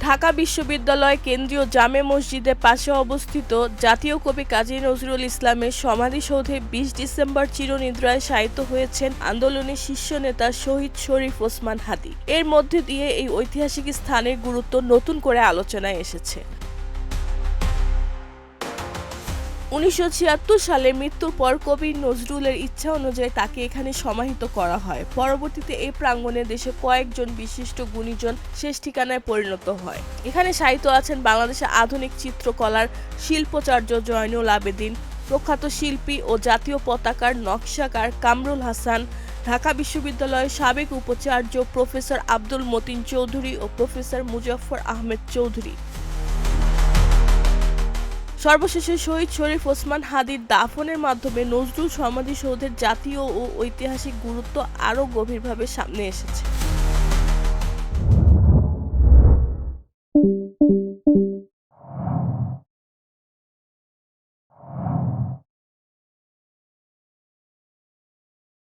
ঢাকা বিশ্ববিদ্যালয় কেন্দ্রীয় জামে মসজিদের পাশে অবস্থিত জাতীয় কবি কাজী নজরুল ইসলামের সমাধিসৌধে ২০ ডিসেম্বর চিরনিদ্রায় শায়িত হয়েছেন আন্দোলনের শীর্ষ নেতা শহীদ শরীফ ওসমান হাদী। এর মধ্যে দিয়ে এই ঐতিহাসিক স্থানের গুরুত্ব নতুন করে আলোচনায় এসেছে। ১৯৭৬ সালে মৃত্যুর পর কবি নজরুলের ইচ্ছা অনুযায়ী তাকে এখানে সমাহিত করা হয়। পরবর্তীতে এই প্রাঙ্গণে দেশের কয়েকজন বিশিষ্ট গুণীজন শেষ ঠিকানায় পরিণত হয়। এখানে শায়িত আছেন বাংলাদেশের আধুনিক চিত্রকলার শিল্পাচার্য জয়নুল আবেদিন, প্রখ্যাত শিল্পী ও জাতীয় পতাকার নকশাকার কামরুল হাসান, ঢাকা বিশ্ববিদ্যালয়ের সাবেক উপাচার্য প্রফেসর আব্দুল মতিন চৌধুরী ও প্রফেসর মুজাফফর আহমেদ চৌধুরী। সর্বশেষে শহীদ শরীফ ওসমান হাদীর দাফনের মাধ্যমে নজরুল সমাধিসৌধের জাতীয় ও ঐতিহাসিক গুরুত্ব আরও গভীরভাবে সামনে এসেছে।